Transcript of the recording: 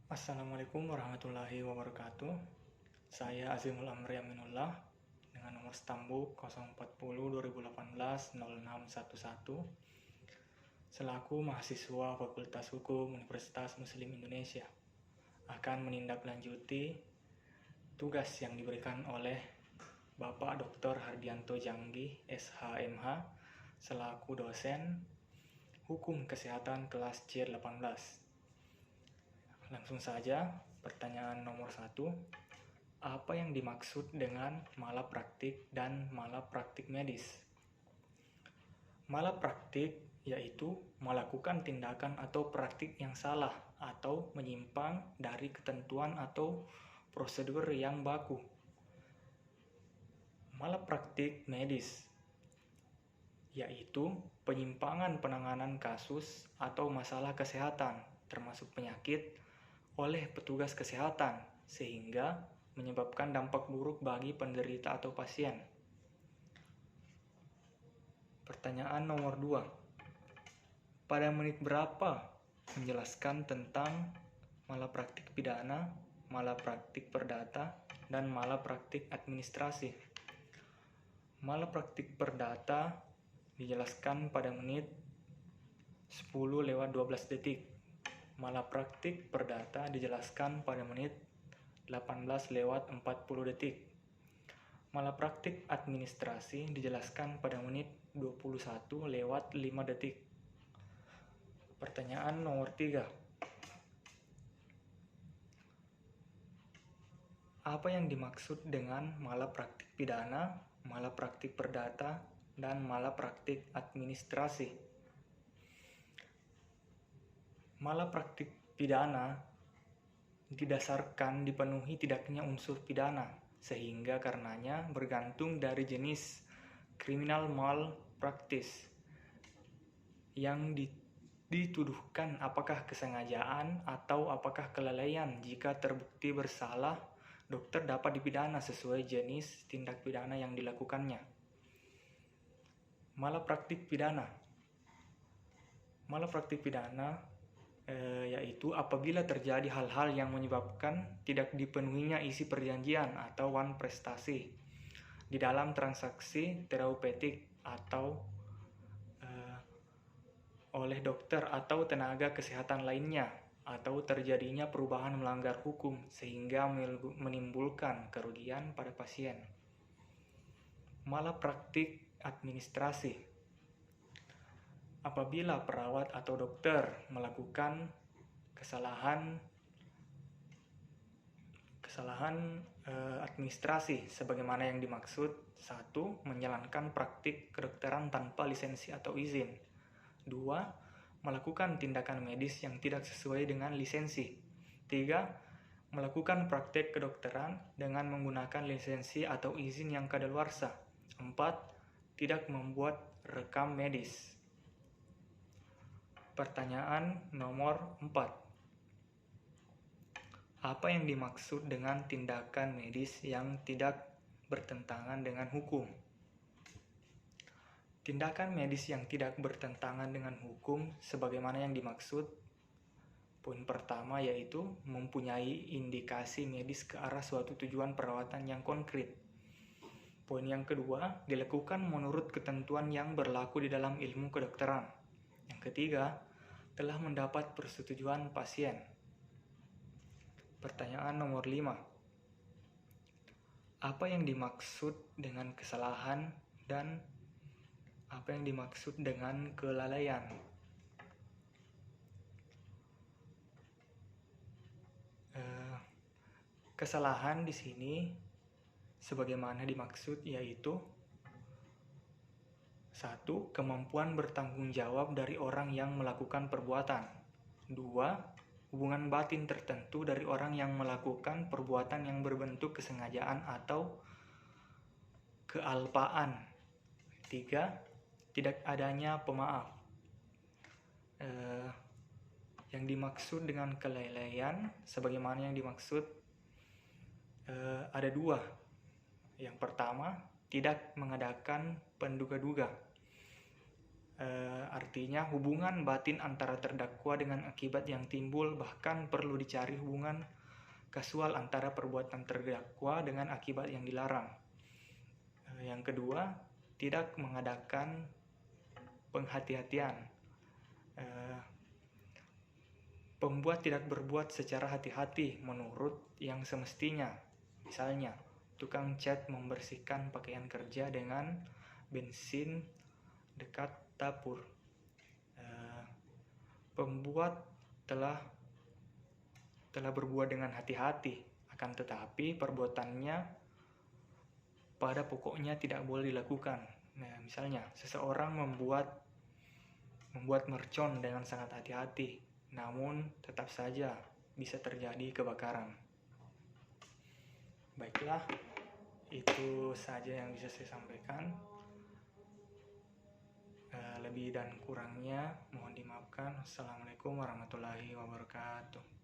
Assalamualaikum warahmatullahi wabarakatuh. Saya Azimul Amri Aminullah dengan nomor stambuk 040 2018 0611 selaku mahasiswa Fakultas Hukum Universitas Muslim Indonesia akan menindaklanjuti tugas yang diberikan oleh Bapak Dr. Hardianto Janggi, SHMH, selaku dosen Hukum Kesehatan kelas C18. Langsung saja, pertanyaan nomor 1. Apa yang dimaksud dengan malapraktik dan malapraktik medis? Malapraktik yaitu melakukan tindakan atau praktik yang salah atau menyimpang dari ketentuan atau prosedur yang baku. Malapraktik medis yaitu penyimpangan penanganan kasus atau masalah kesehatan, termasuk penyakit, oleh petugas kesehatan sehingga menyebabkan dampak buruk bagi penderita atau pasien. Pertanyaan nomor 2. Pada menit berapa menjelaskan tentang malapraktik pidana, malapraktik perdata, dan malapraktik administrasi? Malapraktik perdata dijelaskan pada menit 10:12. Malapraktik perdata dijelaskan pada menit 18:40. Malapraktik administrasi dijelaskan pada menit 21:05. Pertanyaan nomor 3. Apa yang dimaksud dengan malapraktik pidana, malapraktik perdata, dan malapraktik administrasi? Malapraktik pidana didasarkan dipenuhi tidaknya unsur pidana, sehingga karenanya bergantung dari jenis criminal malpractice yang dituduhkan, apakah kesengajaan atau apakah kelalaian. Jika terbukti bersalah, dokter dapat dipidana sesuai jenis tindak pidana yang dilakukannya. Malapraktik pidana. Malapraktik pidana yaitu apabila terjadi hal-hal yang menyebabkan tidak dipenuhinya isi perjanjian atau wan prestasi di dalam transaksi terapeutik atau oleh dokter atau tenaga kesehatan lainnya, atau terjadinya perubahan melanggar hukum sehingga menimbulkan kerugian pada pasien. Malapraktik administrasi. Apabila perawat atau dokter melakukan kesalahan administrasi sebagaimana yang dimaksud. 1. Menjalankan praktik kedokteran tanpa lisensi atau izin. 2. Melakukan tindakan medis yang tidak sesuai dengan lisensi. 3. Melakukan praktik kedokteran dengan menggunakan lisensi atau izin yang kadaluarsa. 4. Tidak membuat rekam medis. Pertanyaan nomor 4. Apa yang dimaksud dengan tindakan medis yang tidak bertentangan dengan hukum? Tindakan medis yang tidak bertentangan dengan hukum sebagaimana yang dimaksud. Poin pertama yaitu mempunyai indikasi medis ke arah suatu tujuan perawatan yang konkret. Poin yang kedua, dilakukan menurut ketentuan yang berlaku di dalam ilmu kedokteran. Yang ketiga, telah mendapat persetujuan pasien. Pertanyaan nomor 5. Apa yang dimaksud dengan kesalahan dan apa yang dimaksud dengan kelalaian? Kesalahan di sini sebagaimana dimaksud yaitu 1. Kemampuan bertanggung jawab dari orang yang melakukan perbuatan. 2. Hubungan batin tertentu dari orang yang melakukan perbuatan yang berbentuk kesengajaan atau kealpaan. 3. Tidak adanya pemaaf. Yang dimaksud dengan kelalaian sebagaimana yang dimaksud ada 2. Yang pertama, tidak mengadakan penduga-duga. Artinya hubungan batin antara terdakwa dengan akibat yang timbul, bahkan perlu dicari hubungan kasual antara perbuatan terdakwa dengan akibat yang dilarang. Yang kedua, tidak mengadakan penghati-hatian. Pembuat tidak berbuat secara hati-hati menurut yang semestinya. Misalnya, tukang cat membersihkan pakaian kerja dengan bensin dekat dapur. Pembuat telah berbuat dengan hati-hati, akan tetapi perbuatannya pada pokoknya tidak boleh dilakukan. Nah, misalnya seseorang membuat mercon dengan sangat hati-hati, namun tetap saja bisa terjadi kebakaran. Baiklah, itu saja yang bisa saya sampaikan. Lebih dan kurangnya mohon dimaafkan. Assalamualaikum warahmatullahi wabarakatuh.